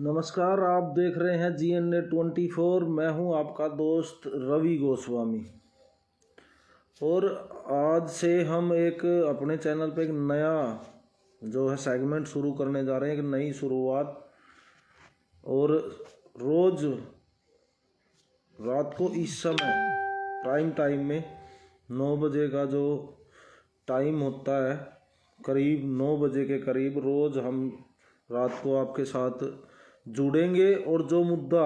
नमस्कार, आप देख रहे हैं GNA 24। मैं हूं आपका दोस्त रवि गोस्वामी। और आज से हम एक अपने चैनल पे एक नया जो है सेगमेंट शुरू करने जा रहे हैं, एक नई शुरुआत। और रोज़ रात को इस समय प्राइम टाइम में 9 बजे का जो टाइम होता है, करीब 9 बजे के करीब रोज़ हम रात को आपके साथ जुड़ेंगे। और जो मुद्दा,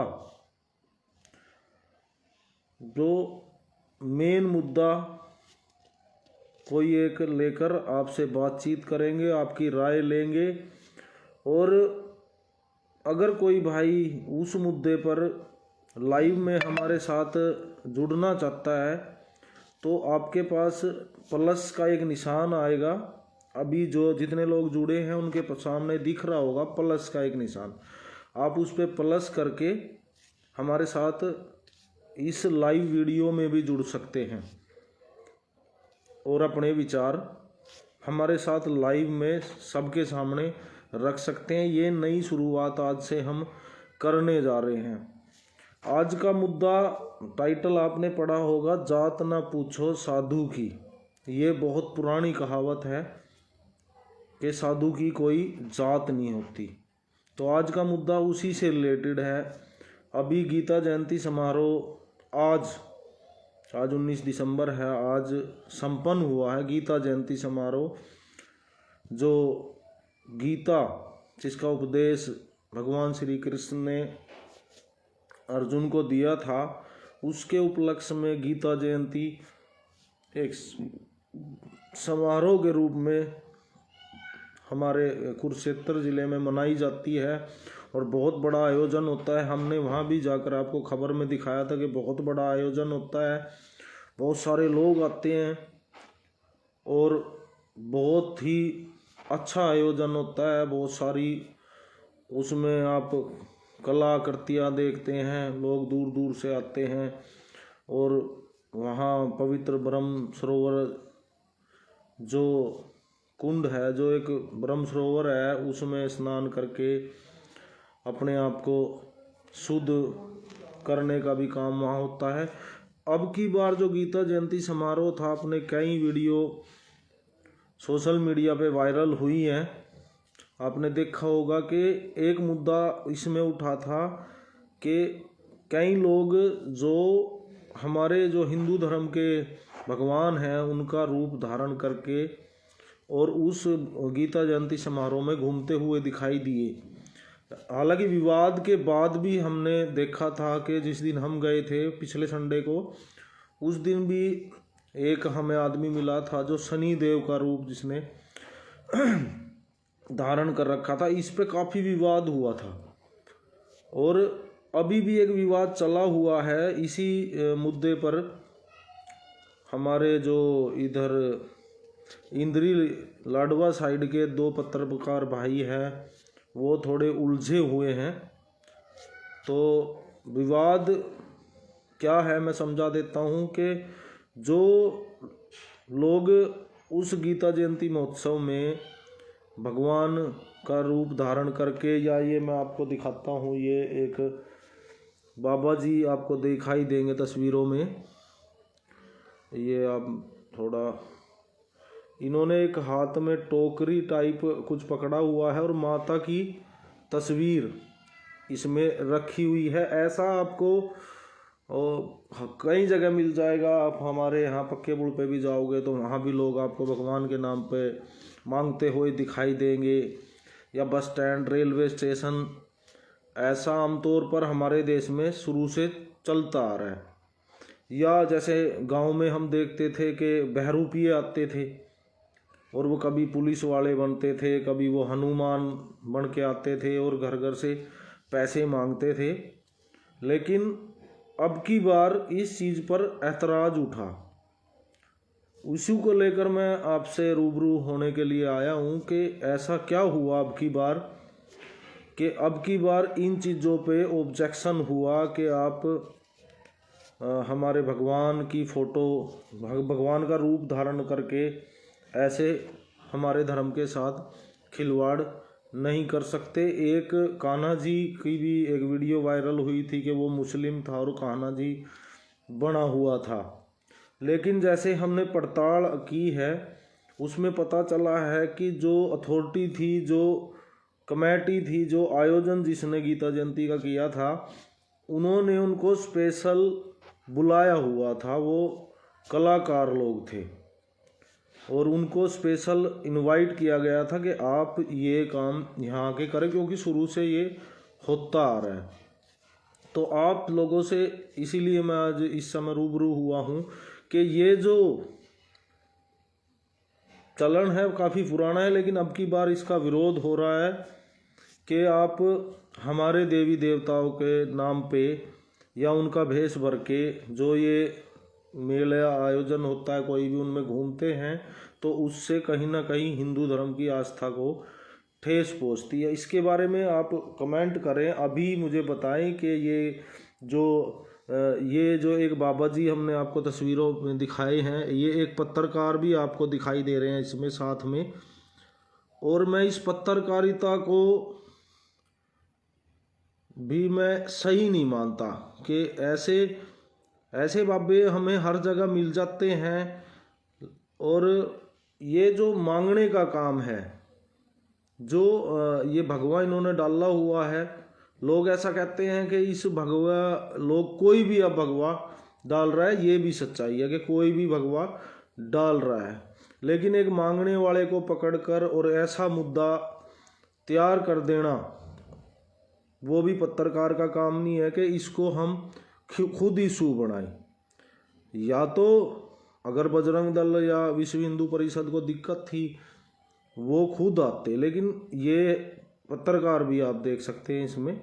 जो मेन मुद्दा कोई एक लेकर आपसे बातचीत करेंगे, आपकी राय लेंगे। और अगर कोई भाई उस मुद्दे पर लाइव में हमारे साथ जुड़ना चाहता है तो आपके पास प्लस का एक निशान आएगा। अभी जो जितने लोग जुड़े हैं उनके सामने दिख रहा होगा प्लस का एक निशान। आप उस पर प्लस करके हमारे साथ इस लाइव वीडियो में भी जुड़ सकते हैं और अपने विचार हमारे साथ लाइव में सबके सामने रख सकते हैं। ये नई शुरुआत आज से हम करने जा रहे हैं। आज का मुद्दा, टाइटल आपने पढ़ा होगा, जात ना पूछो साधु की। ये बहुत पुरानी कहावत है कि साधु की कोई जात नहीं होती। तो आज का मुद्दा उसी से रिलेटेड है। अभी गीता जयंती समारोह आज 19 दिसंबर है, आज संपन्न हुआ है गीता जयंती समारोह। जो गीता जिसका उपदेश भगवान श्री कृष्ण ने अर्जुन को दिया था, उसके उपलक्ष्य में गीता जयंती एक समारोह के रूप में हमारे कुरुक्षेत्र ज़िले में मनाई जाती है और बहुत बड़ा आयोजन होता है। हमने वहाँ भी जाकर आपको खबर में दिखाया था कि बहुत बड़ा आयोजन होता है, बहुत सारे लोग आते हैं और बहुत ही अच्छा आयोजन होता है। बहुत सारी उसमें आप कलाकृतियाँ देखते हैं, लोग दूर दूर से आते हैं। और वहाँ पवित्र ब्रह्म सरोवर जो कुंड है, जो एक ब्रह्म सरोवर है, उसमें स्नान करके अपने आप को शुद्ध करने का भी काम वहाँ होता है। अब की बार जो गीता जयंती समारोह था, अपने कई वीडियो सोशल मीडिया पे वायरल हुई हैं। आपने देखा होगा कि एक मुद्दा इसमें उठा था कि कई लोग जो हमारे जो हिंदू धर्म के भगवान हैं उनका रूप धारण करके और उस गीता जयंती समारोह में घूमते हुए दिखाई दिए। हालांकि विवाद के बाद भी हमने देखा था कि जिस दिन हम गए थे पिछले संडे को, उस दिन भी एक हमें आदमी मिला था जो शनि देव का रूप जिसने धारण कर रखा था। इस पे काफ़ी विवाद हुआ था और अभी भी एक विवाद चला हुआ है इसी मुद्दे पर। हमारे जो इधर इंद्री लाडवा साइड के 2 पत्रकार भाई हैं, वो थोड़े उलझे हुए हैं। तो विवाद क्या है मैं समझा देता हूँ कि जो लोग उस गीता जयंती महोत्सव में भगवान का रूप धारण करके, या ये मैं आपको दिखाता हूँ, ये एक बाबा जी आपको दिखाई देंगे तस्वीरों में। ये आप थोड़ा, इन्होंने एक हाथ में टोकरी टाइप कुछ पकड़ा हुआ है और माता की तस्वीर इसमें रखी हुई है। ऐसा आपको कई जगह मिल जाएगा। आप हमारे यहाँ पक्के पुल पे भी जाओगे तो वहाँ भी लोग आपको भगवान के नाम पे मांगते हुए दिखाई देंगे, या बस स्टैंड, रेलवे स्टेशन। ऐसा आमतौर पर हमारे देश में शुरू से चलता आ रहा है। या जैसे गांव में हम देखते थे कि बहरूपिये आते थे और वो कभी पुलिस वाले बनते थे, कभी वो हनुमान बन के आते थे और घर घर से पैसे मांगते थे। लेकिन अब की बार इस चीज़ पर ऐतराज़ उठा। उसी को लेकर मैं आपसे रूबरू होने के लिए आया हूँ कि ऐसा क्या हुआ अब की बार, कि अब की बार इन चीज़ों पे ऑब्जेक्शन हुआ कि आप हमारे भगवान की फ़ोटो, भगवान का रूप धारण करके ऐसे हमारे धर्म के साथ खिलवाड़ नहीं कर सकते। एक कान्हा जी की भी एक वीडियो वायरल हुई थी कि वो मुस्लिम था और कान्हा जी बना हुआ था, लेकिन जैसे हमने पड़ताल की है उसमें पता चला है कि जो अथॉरिटी थी, जो कमेटी थी, जो आयोजन जिसने गीता जयंती का किया था, उन्होंने उनको स्पेशल बुलाया हुआ था। वो कलाकार लोग थे और उनको स्पेशल इनवाइट किया गया था कि आप ये काम यहाँ के करें, क्योंकि शुरू से ये होता आ रहा है। तो आप लोगों से इसीलिए मैं आज इस समय रूबरू हुआ हूँ कि ये जो चलन है काफ़ी पुराना है, लेकिन अब की बार इसका विरोध हो रहा है कि आप हमारे देवी देवताओं के नाम पे या उनका भेष भर के जो ये मेला आयोजन होता है, कोई भी उनमें घूमते हैं, तो उससे कहीं ना कहीं हिंदू धर्म की आस्था को ठेस पहुंचती है। इसके बारे में आप कमेंट करें, अभी मुझे बताएं कि ये जो एक बाबा जी हमने आपको तस्वीरों में दिखाए हैं, ये एक पत्रकार भी आपको दिखाई दे रहे हैं इसमें साथ में। और मैं इस पत्रकारिता को भी मैं सही नहीं मानता कि ऐसे बाबे हमें हर जगह मिल जाते हैं। और ये जो मांगने का काम है, जो ये भगवा इन्होंने डाला हुआ है, लोग ऐसा कहते हैं कि इस भगवा, लोग कोई भी अब भगवा डाल रहा है, ये भी सच्चाई है कि कोई भी भगवा डाल रहा है, लेकिन एक मांगने वाले को पकड़कर और ऐसा मुद्दा तैयार कर देना, वो भी पत्रकार का काम नहीं है कि इसको हम खुद इशू बनाएं। या तो अगर बजरंग दल या विश्व हिंदू परिषद को दिक्कत थी वो खुद आते, लेकिन ये पत्रकार भी आप देख सकते हैं, इसमें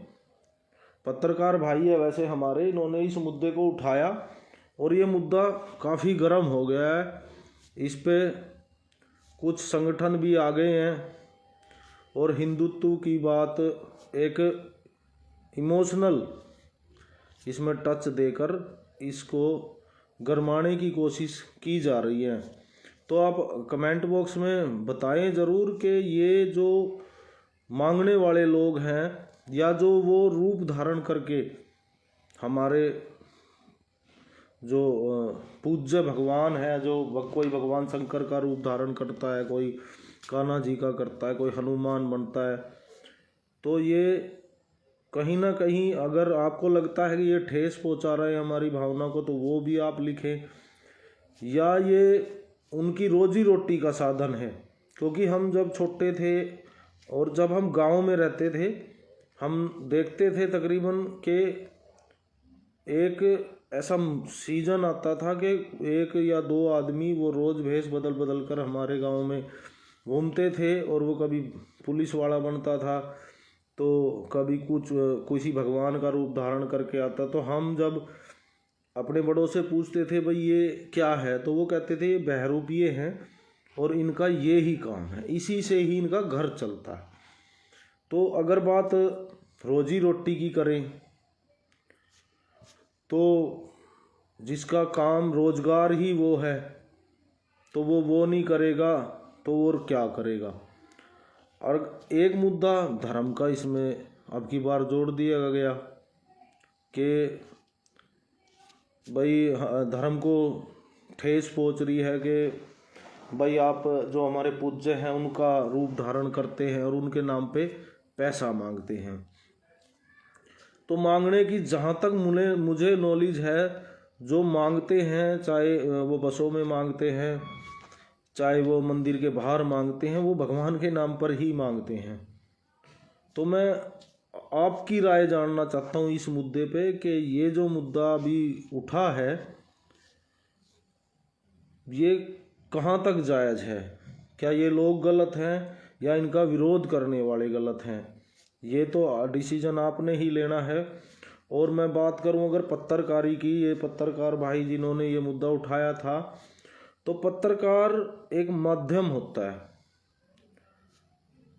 पत्रकार भाई है वैसे हमारे, इन्होंने इस मुद्दे को उठाया और ये मुद्दा काफ़ी गर्म हो गया है। इस पे कुछ संगठन भी आ गए हैं और हिंदुत्व की बात एक इमोशनल इसमें टच देकर इसको गरमाने की कोशिश की जा रही है। तो आप कमेंट बॉक्स में बताएं ज़रूर कि ये जो मांगने वाले लोग हैं या जो वो रूप धारण करके हमारे जो पूज्य भगवान है, जो कोई भगवान शंकर का रूप धारण करता है, कोई कान्हा जी का करता है, कोई हनुमान बनता है, तो ये कहीं ना कहीं अगर आपको लगता है कि ये ठेस पहुंचा रहे हैं हमारी भावना को, तो वो भी आप लिखें। या ये उनकी रोजी रोटी का साधन है, क्योंकि हम जब छोटे थे और जब हम गांव में रहते थे, हम देखते थे तकरीबन कि एक ऐसा सीजन आता था कि 1 या 2 आदमी वो रोज़ भेष बदल बदल कर हमारे गांव में घूमते थे। और वो कभी पुलिस वाला बनता था, तो कभी किसी भगवान का रूप धारण करके आता। तो हम जब अपने बड़ों से पूछते थे भाई ये क्या है, तो वो कहते थे ये बहरूपिये हैं और इनका ये ही काम है, इसी से ही इनका घर चलता है। तो अगर बात रोजी रोटी की करें तो जिसका काम रोजगार ही वो है, तो वो नहीं करेगा तो और क्या करेगा। और एक मुद्दा धर्म का इसमें अब की बार जोड़ दिया गया कि भाई धर्म को ठेस पहुंच रही है कि भाई आप जो हमारे पूज्य हैं उनका रूप धारण करते हैं और उनके नाम पे पैसा मांगते हैं। तो मांगने की जहाँ तक मुझे नॉलेज है, जो मांगते हैं, चाहे वो बसों में मांगते हैं, चाहे वो मंदिर के बाहर मांगते हैं, वो भगवान के नाम पर ही मांगते हैं। तो मैं आपकी राय जानना चाहता हूँ इस मुद्दे पे कि ये जो मुद्दा अभी उठा है ये कहाँ तक जायज़ है। क्या ये लोग गलत हैं या इनका विरोध करने वाले गलत हैं, ये तो डिसीजन आपने ही लेना है। और मैं बात करूं अगर पत्रकारी की, ये पत्रकार भाई जिन्होंने ये मुद्दा उठाया था, तो पत्रकार एक माध्यम होता है।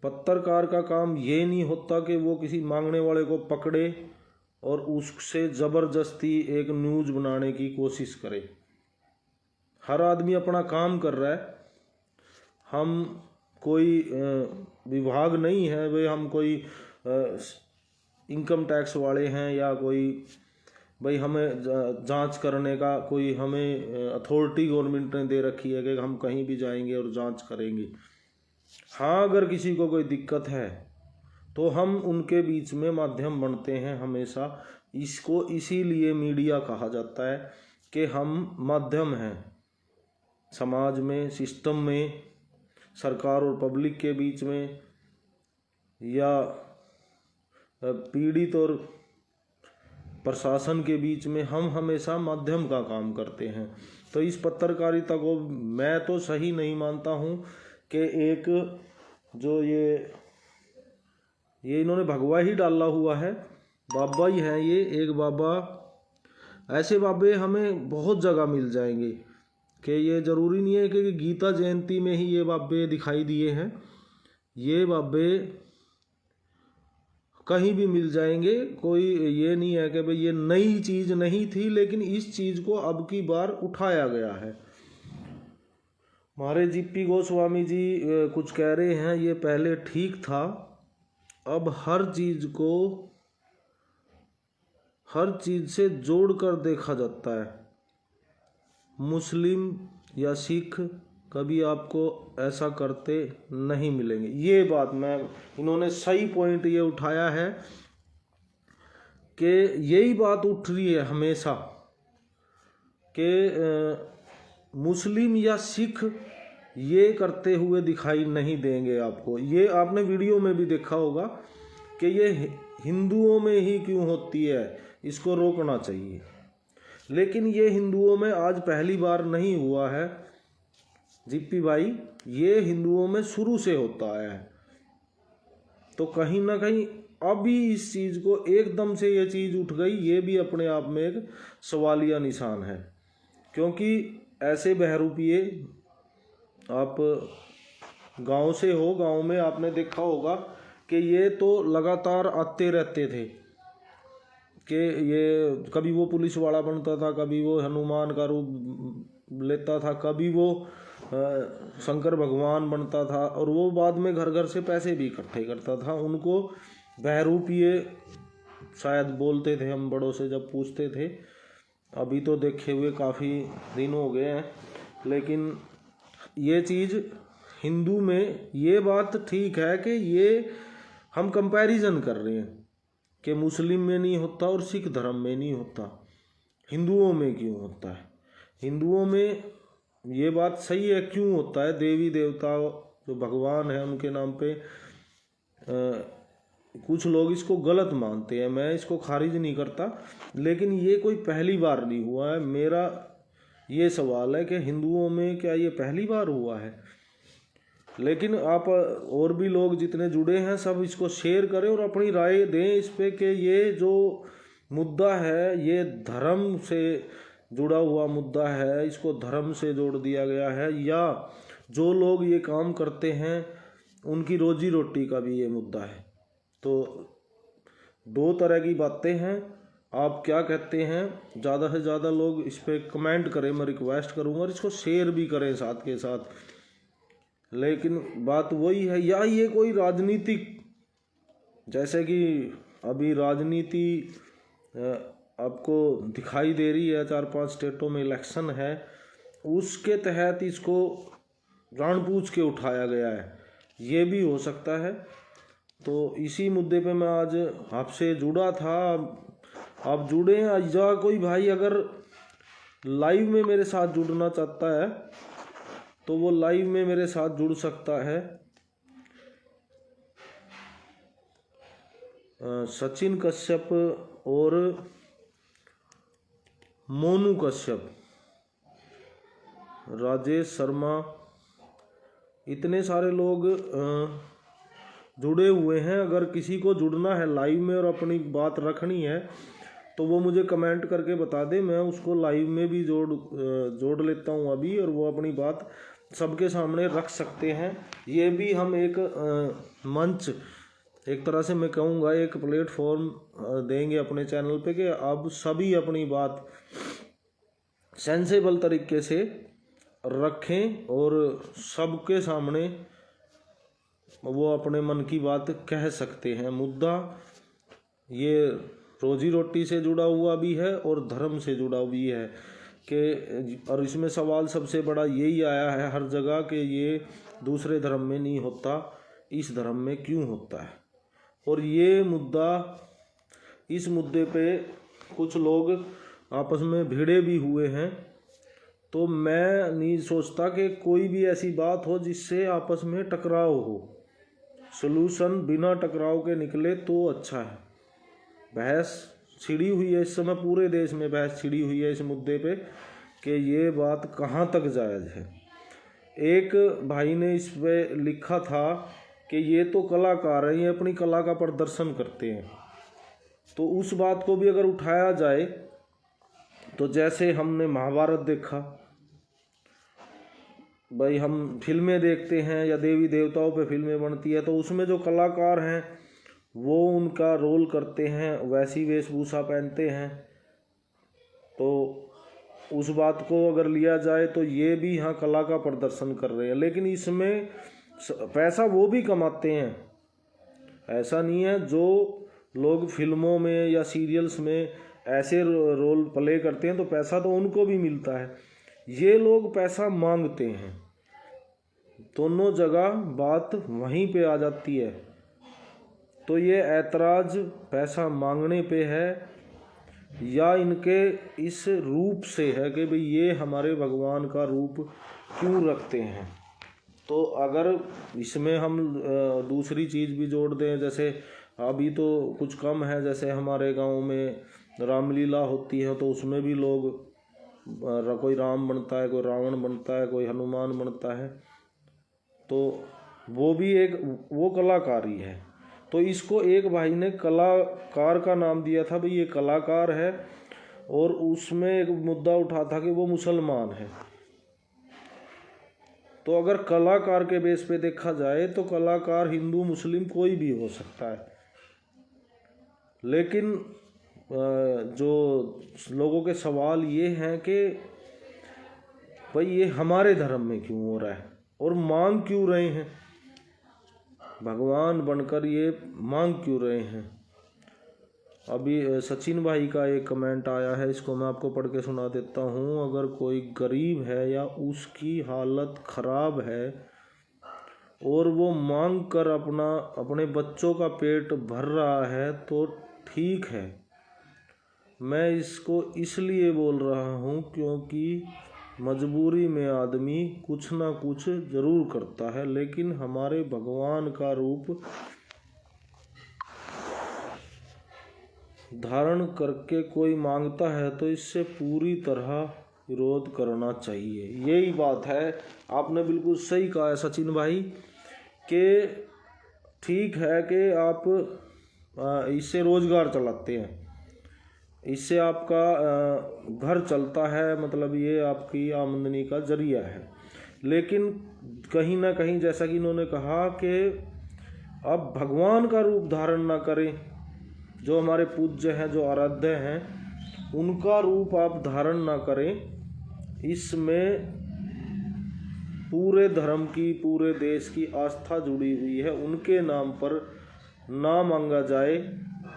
पत्रकार का काम ये नहीं होता कि वो किसी मांगने वाले को पकड़े और उससे ज़बरदस्ती एक न्यूज़ बनाने की कोशिश करे। हर आदमी अपना काम कर रहा है, हम कोई विभाग नहीं है, वे हम कोई इनकम टैक्स वाले हैं या कोई भाई हमें जांच करने का कोई हमें अथॉरिटी गवर्नमेंट ने दे रखी है कि हम कहीं भी जाएंगे और जांच करेंगे। हाँ, अगर किसी को कोई दिक्कत है तो हम उनके बीच में माध्यम बनते हैं हमेशा। इसको इसीलिए मीडिया कहा जाता है कि हम माध्यम हैं समाज में, सिस्टम में, सरकार और पब्लिक के बीच में, या पीड़ित और प्रशासन के बीच में। हम हमेशा माध्यम का काम करते हैं। तो इस पत्रकारिता को मैं तो सही नहीं मानता हूँ कि एक जो ये इन्होंने भगवा ही डाला हुआ है, बाबा ही है ये एक बाबा। ऐसे बाबे हमें बहुत जगह मिल जाएंगे कि ये ज़रूरी नहीं है कि गीता जयंती में ही ये बाबे दिखाई दिए हैं। ये बाबे कहीं भी मिल जाएंगे। कोई ये नहीं है कि भाई ये नई चीज़ नहीं थी, लेकिन इस चीज़ को अब की बार उठाया गया है। हमारे जीपी गोस्वामी जी कुछ कह रहे हैं ये पहले ठीक था, अब हर चीज़ से जोड़कर देखा जाता है। मुस्लिम या सिख कभी आपको ऐसा करते नहीं मिलेंगे। ये बात इन्होंने सही पॉइंट ये उठाया है कि यही बात उठ रही है हमेशा कि मुस्लिम या सिख ये करते हुए दिखाई नहीं देंगे आपको। ये आपने वीडियो में भी देखा होगा कि ये हिंदुओं में ही क्यों होती है, इसको रोकना चाहिए। लेकिन ये हिंदुओं में आज पहली बार नहीं हुआ है जीपी भाई, ये हिंदुओं में शुरू से होता आया है। तो कहीं ना कहीं अभी इस चीज़ को एकदम से ये चीज़ उठ गई, ये भी अपने आप में एक सवालिया निशान है। क्योंकि ऐसे बहरूपिये आप गांव से हो, गांव में आपने देखा होगा कि ये तो लगातार आते रहते थे कि ये कभी वो पुलिस वाला बनता था, कभी वो हनुमान का रूप लेता था, कभी वो शंकर भगवान बनता था, और वो बाद में घर घर से पैसे भी इकट्ठे करता था। उनको बहरूपिये शायद बोलते थे, हम बड़ों से जब पूछते थे। अभी तो देखे हुए काफ़ी दिन हो गए हैं, लेकिन ये चीज़ हिंदू में ये बात ठीक है कि ये हम कंपैरिजन कर रहे हैं कि मुस्लिम में नहीं होता और सिख धर्म में नहीं होता, हिंदुओं में क्यों होता है। हिंदुओं में ये बात सही है, क्यों होता है। देवी देवता जो भगवान है उनके नाम पे कुछ लोग इसको गलत मानते हैं, मैं इसको खारिज नहीं करता, लेकिन ये कोई पहली बार नहीं हुआ है। मेरा ये सवाल है कि हिंदुओं में क्या ये पहली बार हुआ है। लेकिन आप और भी लोग जितने जुड़े हैं सब इसको शेयर करें और अपनी राय दें इस पे कि ये जो मुद्दा है ये धर्म से जुड़ा हुआ मुद्दा है, इसको धर्म से जोड़ दिया गया है, या जो लोग ये काम करते हैं उनकी रोजी रोटी का भी ये मुद्दा है। तो दो तरह की बातें हैं। आप क्या कहते हैं? ज़्यादा से ज़्यादा लोग इस पर कमेंट करें, मैं रिक्वेस्ट करूँगा, और इसको शेयर भी करें साथ के साथ। लेकिन बात वही है, या ये कोई राजनीतिक, जैसे कि अभी राजनीति आपको दिखाई दे रही है, 4-5 स्टेटों में इलेक्शन है, उसके तहत इसको जानबूझ के उठाया गया है, ये भी हो सकता है। तो इसी मुद्दे पे मैं आज आपसे जुड़ा था। आप जुड़े हैं, या कोई भाई अगर लाइव में मेरे साथ जुड़ना चाहता है तो वो लाइव में मेरे साथ जुड़ सकता है। सचिन कश्यप और मोनू कश्यप, राजेश शर्मा, इतने सारे लोग जुड़े हुए हैं। अगर किसी को जुड़ना है लाइव में और अपनी बात रखनी है तो वो मुझे कमेंट करके बता दे, मैं उसको लाइव में भी जोड़ लेता हूँ अभी, और वो अपनी बात सबके सामने रख सकते हैं। ये भी हम एक मंच, एक तरह से मैं कहूँगा एक प्लेटफॉर्म देंगे अपने चैनल पे कि अब सभी अपनी बात सेंसेबल तरीके से रखें और सबके सामने वो अपने मन की बात कह सकते हैं। मुद्दा ये रोजी रोटी से जुड़ा हुआ भी है और धर्म से जुड़ा भी है कि, और इसमें सवाल सबसे बड़ा यही आया है हर जगह कि ये दूसरे धर्म में नहीं होता, इस धर्म में क्यों होता है। और ये मुद्दा, इस मुद्दे पे कुछ लोग आपस में भिड़े भी हुए हैं। तो मैं नहीं सोचता कि कोई भी ऐसी बात हो जिससे आपस में टकराव हो, सलूशन बिना टकराव के निकले तो अच्छा है। बहस छिड़ी हुई है इस समय, पूरे देश में बहस छिड़ी हुई है इस मुद्दे पे कि ये बात कहाँ तक जायज़ है। एक भाई ने इस पे लिखा था कि ये तो कलाकार हैं, ये अपनी कला का प्रदर्शन करते हैं। तो उस बात को भी अगर उठाया जाए तो जैसे हमने महाभारत देखा, भाई हम फिल्में देखते हैं या देवी देवताओं पे फिल्में बनती है, तो उसमें जो कलाकार हैं वो उनका रोल करते हैं, वैसी वेशभूषा पहनते हैं। तो उस बात को अगर लिया जाए तो ये भी यहाँ कला का प्रदर्शन कर रहे हैं, लेकिन इसमें पैसा वो भी कमाते हैं। ऐसा नहीं है, जो लोग फिल्मों में या सीरियल्स में ऐसे रोल प्ले करते हैं तो पैसा तो उनको भी मिलता है, ये लोग पैसा मांगते हैं। दोनों जगह बात वहीं पे आ जाती है। तो ये ऐतराज़ पैसा मांगने पे है या इनके इस रूप से है कि भाई ये हमारे भगवान का रूप क्यों रखते हैं। तो अगर इसमें हम दूसरी चीज़ भी जोड़ दें, जैसे अभी तो कुछ कम है, जैसे हमारे गांव में रामलीला होती है तो उसमें भी लोग, कोई राम बनता है, कोई रावण बनता है, कोई हनुमान बनता है, तो वो भी एक वो कलाकारी है। तो इसको एक भाई ने कलाकार का नाम दिया था, भाई ये कलाकार है, और उसमें एक मुद्दा उठा था कि वो मुसलमान है। तो अगर कलाकार के बेस पे देखा जाए तो कलाकार हिंदू मुस्लिम कोई भी हो सकता है, लेकिन जो लोगों के सवाल ये हैं कि भाई ये हमारे धर्म में क्यों हो रहा है और मांग क्यों रहे हैं, भगवान बनकर ये मांग क्यों रहे हैं। अभी सचिन भाई का एक कमेंट आया है, इसको मैं आपको पढ़ के सुना देता हूँ। अगर कोई गरीब है या उसकी हालत ख़राब है और वो मांग कर अपने बच्चों का पेट भर रहा है तो ठीक है। मैं इसको इसलिए बोल रहा हूँ क्योंकि मजबूरी में आदमी कुछ ना कुछ ज़रूर करता है, लेकिन हमारे भगवान का रूप धारण करके कोई मांगता है तो इससे पूरी तरह विरोध करना चाहिए। यही बात है, आपने बिल्कुल सही कहा है सचिन भाई कि ठीक है कि आप इससे रोज़गार चलाते हैं, इससे आपका घर चलता है, मतलब ये आपकी आमदनी का जरिया है। लेकिन कहीं ना कहीं जैसा कि इन्होंने कहा कि अब भगवान का रूप धारण ना करें, जो हमारे पूज्य हैं, जो आराध्य हैं, उनका रूप आप धारण ना करें। इसमें पूरे धर्म की, पूरे देश की आस्था जुड़ी हुई है, उनके नाम पर ना मांगा जाए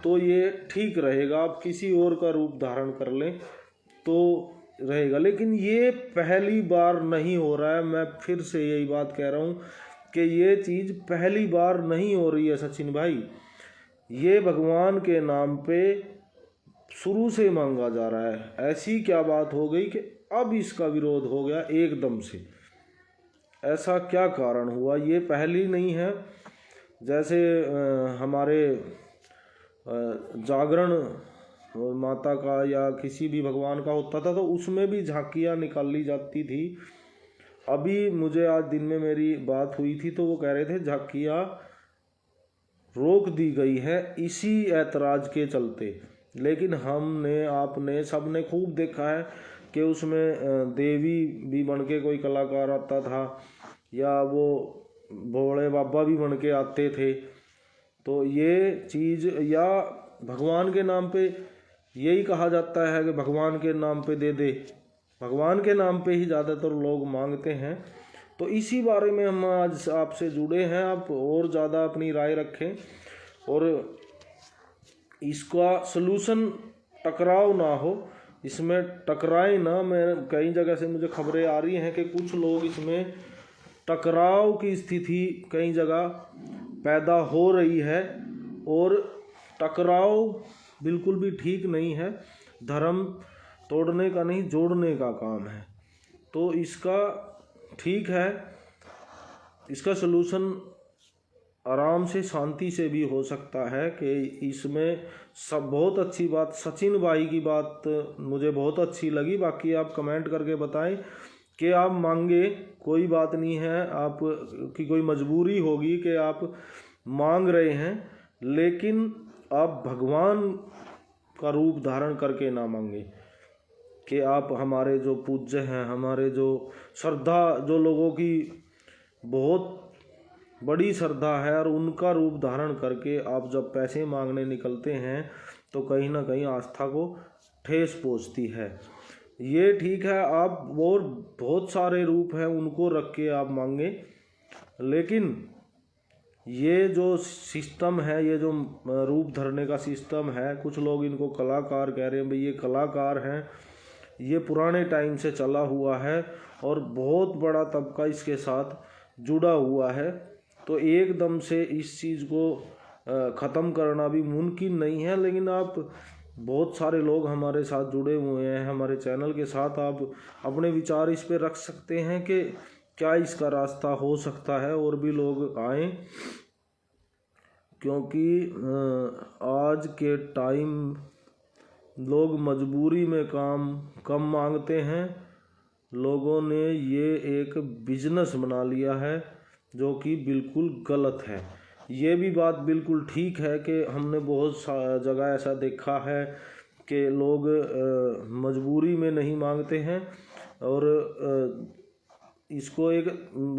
तो ये ठीक रहेगा। आप किसी और का रूप धारण कर लें तो रहेगा, लेकिन ये पहली बार नहीं हो रहा है। मैं फिर से यही बात कह रहा हूँ कि ये चीज़ पहली बार नहीं हो रही है सचिन भाई। ये भगवान के नाम पे शुरू से मांगा जा रहा है। ऐसी क्या बात हो गई कि अब इसका विरोध हो गया एकदम से? ऐसा क्या कारण हुआ? ये पहली नहीं है। जैसे हमारे जागरण माता का या किसी भी भगवान का होता था तो उसमें भी झांकियाँ निकाली जाती थी। अभी मुझे आज दिन में मेरी बात हुई थी तो वो कह रहे थे झांकियाँ रोक दी गई है इसी ऐतराज़ के चलते। लेकिन हमने, आपने, सबने खूब देखा है कि उसमें देवी भी बन के कोई कलाकार आता था या वो भोले बाबा भी बन के आते थे। तो ये चीज़, या भगवान के नाम पे यही कहा जाता है कि भगवान के नाम पे दे दे, भगवान के नाम पे ही ज़्यादातर लोग मांगते हैं। तो इसी बारे में हम आज आपसे जुड़े हैं। आप और ज़्यादा अपनी राय रखें और इसका सलूशन टकराव ना हो, इसमें टकराए ना। मैं कई जगह से मुझे खबरें आ रही हैं कि कुछ लोग इसमें टकराव की स्थिति कई जगह पैदा हो रही है और टकराव बिल्कुल भी ठीक नहीं है। धर्म तोड़ने का नहीं, जोड़ने का काम है। तो इसका ठीक है, इसका सलूशन आराम से शांति से भी हो सकता है कि इसमें सब बहुत अच्छी बात, सचिन भाई की बात मुझे बहुत अच्छी लगी। बाकी आप कमेंट करके बताएं कि आप मांगे, कोई बात नहीं है, आप की कोई मजबूरी होगी कि आप मांग रहे हैं, लेकिन आप भगवान का रूप धारण करके ना मांगे कि आप हमारे जो पूज्य हैं, हमारे जो श्रद्धा, जो लोगों की बहुत बड़ी श्रद्धा है और उनका रूप धारण करके आप जब पैसे मांगने निकलते हैं तो कहीं ना कहीं आस्था को ठेस पहुंचती है। ये ठीक है, आप और बहुत सारे रूप हैं उनको रख के आप मांगे, लेकिन ये जो सिस्टम है, ये जो रूप धरने का सिस्टम है, कुछ लोग इनको कलाकार कह रहे हैं। भाई ये कलाकार हैं, ये पुराने टाइम से चला हुआ है और बहुत बड़ा तबका इसके साथ जुड़ा हुआ है। तो एकदम से इस चीज़ को ख़त्म करना भी मुमकिन नहीं है, लेकिन आप बहुत सारे लोग हमारे साथ जुड़े हुए हैं, हमारे चैनल के साथ। आप अपने विचार इस पे रख सकते हैं कि क्या इसका रास्ता हो सकता है और भी लोग आएँ, क्योंकि आज के टाइम लोग मजबूरी में काम कम मांगते हैं। लोगों ने ये एक बिजनेस बना लिया है जो कि बिल्कुल गलत है। ये भी बात बिल्कुल ठीक है कि हमने बहुत जगह ऐसा देखा है कि लोग मजबूरी में नहीं मांगते हैं और इसको एक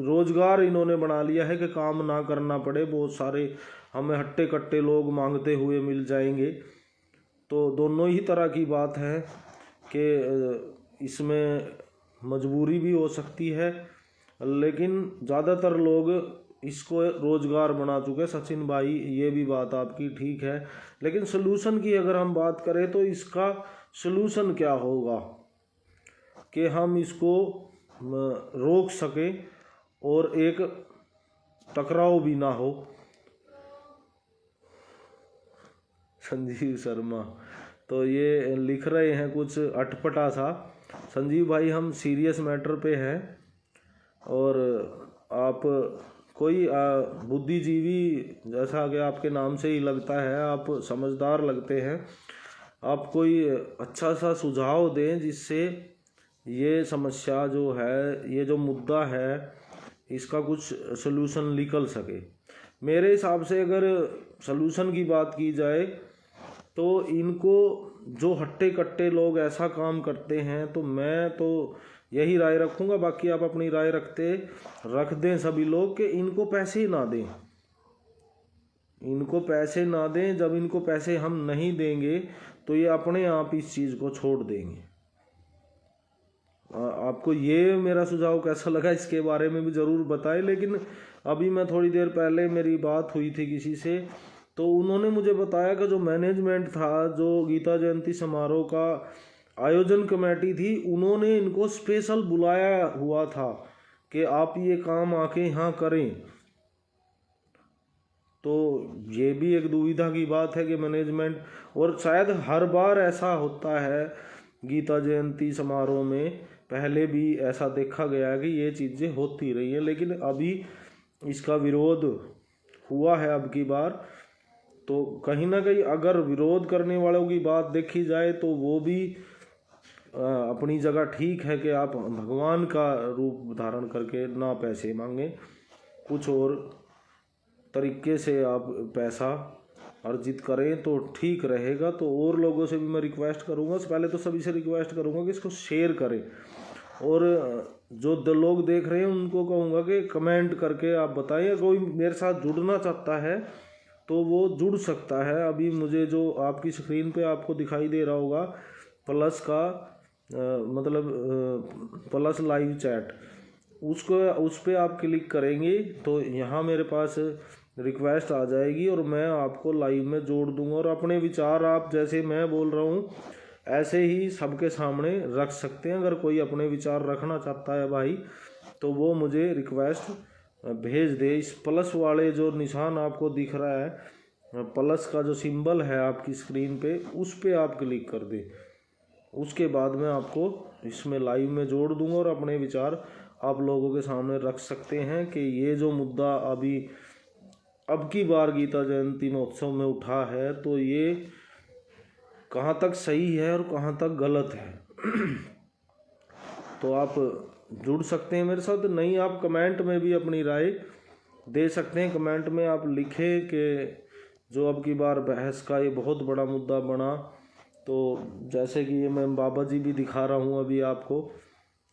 रोज़गार इन्होंने बना लिया है कि काम ना करना पड़े। बहुत सारे हमें हट्टे कट्टे लोग मांगते हुए मिल जाएंगे। तो दोनों ही तरह की बात है कि इसमें मजबूरी भी हो सकती है, लेकिन ज़्यादातर लोग इसको रोज़गार बना चुके हैं। सचिन भाई, ये भी बात आपकी ठीक है, लेकिन सलूशन की अगर हम बात करें तो इसका सलूशन क्या होगा कि हम इसको रोक सके और एक टकराव भी ना हो। संजीव शर्मा तो ये लिख रहे हैं कुछ अटपटा सा। संजीव भाई, हम सीरियस मैटर पे हैं और आप कोई बुद्धिजीवी, जैसा कि आपके नाम से ही लगता है, आप समझदार लगते हैं। आप कोई अच्छा सा सुझाव दें जिससे ये समस्या जो है, ये जो मुद्दा है, इसका कुछ सलूशन निकल सके। मेरे हिसाब से अगर सलूशन की बात की जाए तो इनको जो हट्टे कट्टे लोग ऐसा काम करते हैं, तो मैं तो यही राय रखूँगा, बाकी आप अपनी राय रख दें सभी लोग, कि इनको पैसे ना दें, इनको पैसे ना दें। जब इनको पैसे हम नहीं देंगे तो ये अपने आप इस चीज़ को छोड़ देंगे। आपको ये मेरा सुझाव कैसा लगा इसके बारे में भी ज़रूर बताएं। लेकिन अभी मैं थोड़ी देर पहले मेरी बात हुई थी किसी से, तो उन्होंने मुझे बताया कि जो मैनेजमेंट था, जो गीता जयंती समारोह का आयोजन कमेटी थी, उन्होंने इनको स्पेशल बुलाया हुआ था कि आप ये काम आके यहाँ करें। तो ये भी एक दुविधा की बात है कि मैनेजमेंट, और शायद हर बार ऐसा होता है गीता जयंती समारोह में, पहले भी ऐसा देखा गया है कि ये चीज़ें होती रही है, लेकिन अभी इसका विरोध हुआ है अब की बार। तो कहीं ना कहीं अगर विरोध करने वालों की बात देखी जाए तो वो भी अपनी जगह ठीक है कि आप भगवान का रूप धारण करके ना पैसे मांगें, कुछ और तरीके से आप पैसा अर्जित करें तो ठीक रहेगा। तो और लोगों से भी मैं रिक्वेस्ट करूँगा, पहले तो सभी से रिक्वेस्ट करूँगा कि इसको शेयर करें, और जो लोग देख रहे हैं उनको कहूँगा कि कमेंट करके आप बताइए। कोई मेरे साथ जुड़ना चाहता है तो वो जुड़ सकता है। अभी मुझे जो आपकी स्क्रीन पे आपको दिखाई दे रहा होगा प्लस का मतलब प्लस लाइव चैट, उस पर आप क्लिक करेंगे तो यहाँ मेरे पास रिक्वेस्ट आ जाएगी और मैं आपको लाइव में जोड़ दूंगा। और अपने विचार आप जैसे मैं बोल रहा हूँ ऐसे ही सबके सामने रख सकते हैं। अगर कोई अपने विचार रखना चाहता है भाई तो वो मुझे रिक्वेस्ट भेज दे। इस प्लस वाले जो निशान आपको दिख रहा है, प्लस का जो सिंबल है आपकी स्क्रीन पे, उस पे आप क्लिक कर दें। उसके बाद मैं आपको इसमें लाइव में जोड़ दूंगा और अपने विचार आप लोगों के सामने रख सकते हैं कि ये जो मुद्दा अभी अब की बार गीता जयंती महोत्सव में उठा है तो ये कहाँ तक सही है और कहाँ तक गलत है। तो आप जुड़ सकते हैं मेरे साथ। नहीं, आप कमेंट में भी अपनी राय दे सकते हैं। कमेंट में आप लिखें कि जो अब की बार बहस का ये बहुत बड़ा मुद्दा बना, तो जैसे कि ये मैं बाबा जी भी दिखा रहा हूँ अभी आपको,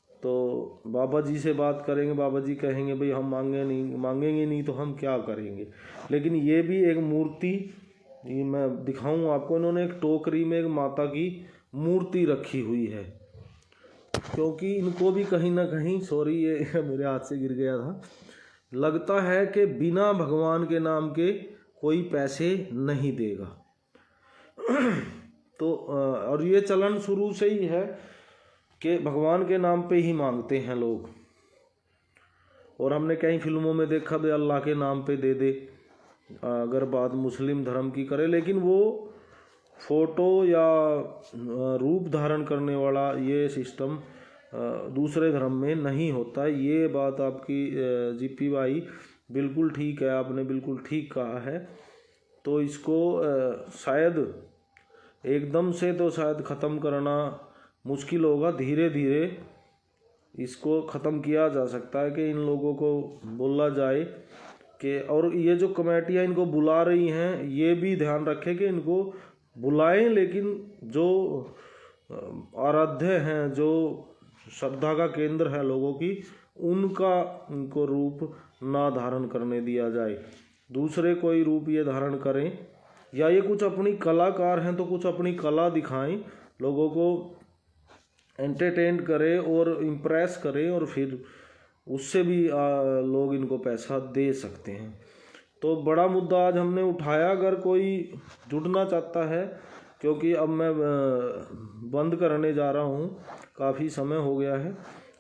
तो बाबा जी से बात करेंगे, बाबा जी कहेंगे भाई हम मांगेंगे नहीं तो हम क्या करेंगे। लेकिन ये भी एक मूर्ति, ये मैं दिखाऊं आपको, इन्होंने एक टोकरी में एक माता की मूर्ति रखी हुई है, क्योंकि इनको भी कहीं ना कहीं, सॉरी ये मेरे हाथ से गिर गया था, लगता है कि बिना भगवान के नाम के कोई पैसे नहीं देगा। तो और ये चलन शुरू से ही है कि भगवान के नाम पे ही मांगते हैं लोग। और हमने कई फिल्मों में देखा भी अल्लाह के नाम पे दे दे, अगर बात मुस्लिम धर्म की करे। लेकिन वो फोटो या रूप धारण करने वाला ये सिस्टम दूसरे धर्म में नहीं होता। ये बात आपकी जीपी भाई बिल्कुल ठीक है, आपने बिल्कुल ठीक कहा है। तो इसको शायद एकदम से तो शायद ख़त्म करना मुश्किल होगा, धीरे धीरे इसको ख़त्म किया जा सकता है कि इन लोगों को बोला जाए कि, और ये जो कमेटियाँ इनको बुला रही हैं ये भी ध्यान रखें कि इनको बुलाएं, लेकिन जो आराध्य हैं, जो श्रद्धा का केंद्र है लोगों की, उनका इनको रूप ना धारण करने दिया जाए। दूसरे कोई रूप ये धारण करें, या ये कुछ अपनी कलाकार हैं तो कुछ अपनी कला दिखाएं, लोगों को एंटरटेन करें और इम्प्रेस करें, और फिर उससे भी लोग इनको पैसा दे सकते हैं। तो बड़ा मुद्दा आज हमने उठाया। अगर कोई जुड़ना चाहता है, क्योंकि अब मैं बंद करने जा रहा हूँ, काफ़ी समय हो गया है।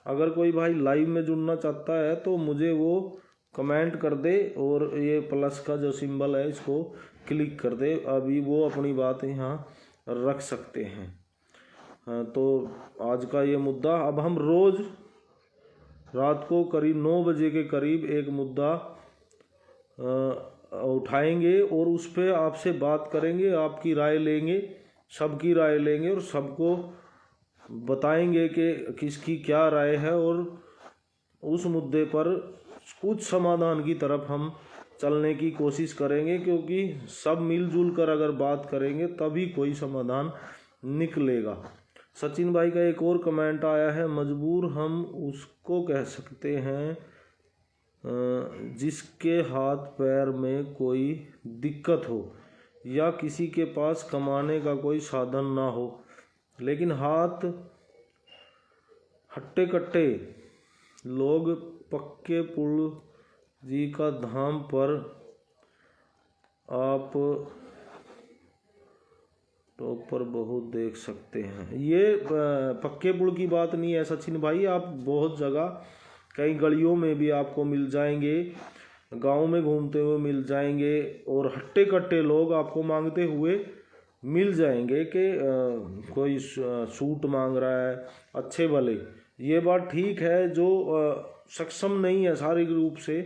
अगर कोई भाई लाइव में जुड़ना चाहता है तो मुझे वो कमेंट कर दे और ये प्लस का जो सिंबल है इसको क्लिक कर दे, अभी वो अपनी बात यहाँ रख सकते हैं। तो आज का ये मुद्दा, अब हम रोज़ रात को करीब 9 बजे के करीब एक मुद्दा उठाएंगे और उस पर आपसे बात करेंगे, आपकी राय लेंगे, सबकी राय लेंगे और सबको बताएंगे कि किसकी क्या राय है, और उस मुद्दे पर कुछ समाधान की तरफ हम चलने की कोशिश करेंगे। क्योंकि सब मिलजुल कर अगर बात करेंगे तभी कोई समाधान निकलेगा। सचिन भाई का एक और कमेंट आया है, मजबूर हम उसको कह सकते हैं जिसके हाथ पैर में कोई दिक्कत हो या किसी के पास कमाने का कोई साधन ना हो, लेकिन हाथ हट्टे कट्टे लोग पक्के पुल जी का धाम पर आप तो पर बहुत देख सकते हैं। ये पक्के पुल की बात नहीं है सचिन भाई, आप बहुत जगह कई गलियों में भी आपको मिल जाएंगे, गांव में घूमते हुए मिल जाएंगे, और हट्टे कट्टे लोग आपको मांगते हुए मिल जाएंगे कि कोई सूट मांग रहा है अच्छे भले। ये बात ठीक है, जो सक्षम नहीं है शारीरिक रूप से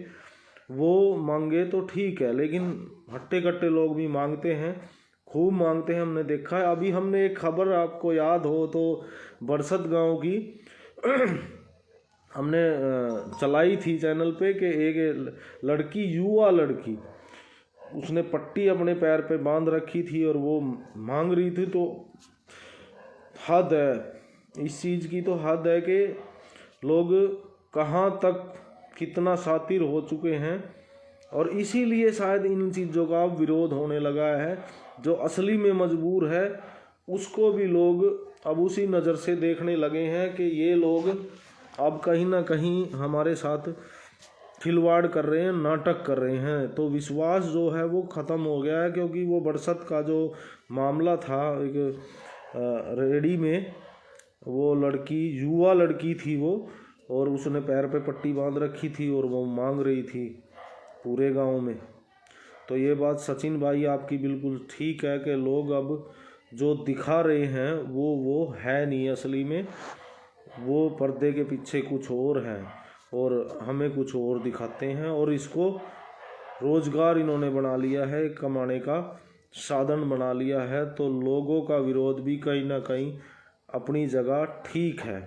वो मांगे तो ठीक है, लेकिन हट्टे कट्टे लोग भी मांगते हैं, खूब मांगते हैं, हमने देखा है। अभी हमने एक खबर, आपको याद हो तो, बरसत गांव की हमने चलाई थी चैनल पे कि एक लड़की, युवा लड़की, उसने पट्टी अपने पैर पे बांध रखी थी और वो मांग रही थी। तो हद है इस चीज़ की, तो हद है कि लोग कहाँ तक कितना शातिर हो चुके हैं, और इसीलिए शायद इन चीज़ों का विरोध होने लगा है। जो असली में मजबूर है उसको भी लोग अब उसी नज़र से देखने लगे हैं कि ये लोग अब कहीं ना कहीं हमारे साथ खिलवाड़ कर रहे हैं, नाटक कर रहे हैं। तो विश्वास जो है वो ख़त्म हो गया है, क्योंकि वो बरसत का जो मामला था, एक रेडी में वो लड़की, युवा लड़की थी वो, और उसने पैर पे पट्टी बांध रखी थी और वो मांग रही थी पूरे गांव में। तो ये बात सचिन भाई आपकी बिल्कुल ठीक है कि लोग अब जो दिखा रहे हैं वो है नहीं, असली में वो पर्दे के पीछे कुछ और है और हमें कुछ और दिखाते हैं, और इसको रोजगार इन्होंने बना लिया है, कमाने का साधन बना लिया है। तो लोगों का विरोध भी कहीं ना कहीं अपनी जगह ठीक है,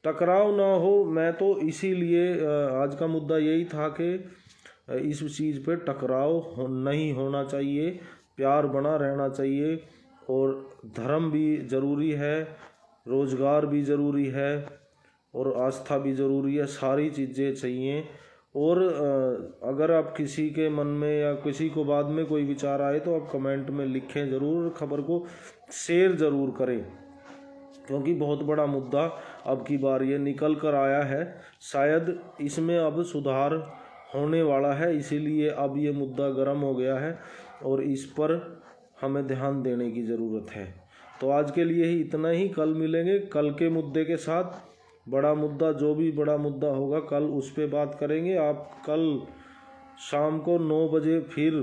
टकराव ना हो। मैं तो इसीलिए आज का मुद्दा यही था कि इस चीज़ पे टकराव नहीं होना चाहिए, प्यार बना रहना चाहिए, और धर्म भी ज़रूरी है, रोज़गार भी ज़रूरी है, और आस्था भी ज़रूरी है, सारी चीज़ें चाहिए। और अगर आप किसी के मन में या किसी को बाद में कोई विचार आए तो आप कमेंट में लिखें ज़रूर, खबर को शेयर ज़रूर करें, क्योंकि बहुत बड़ा मुद्दा अब की बार ये निकल कर आया है। शायद इसमें अब सुधार होने वाला है, इसीलिए अब ये मुद्दा गर्म हो गया है और इस पर हमें ध्यान देने की ज़रूरत है। तो आज के लिए ही इतना ही, कल मिलेंगे कल के मुद्दे के साथ। बड़ा मुद्दा, जो भी बड़ा मुद्दा होगा कल उस पर बात करेंगे। आप कल शाम को 9 बजे फिर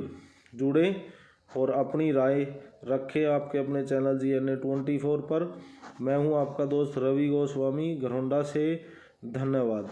जुड़ें और अपनी राय रखें आपके अपने चैनल GNA24 पर। मैं हूं आपका दोस्त रवि गोस्वामी, घरौंडा से। धन्यवाद।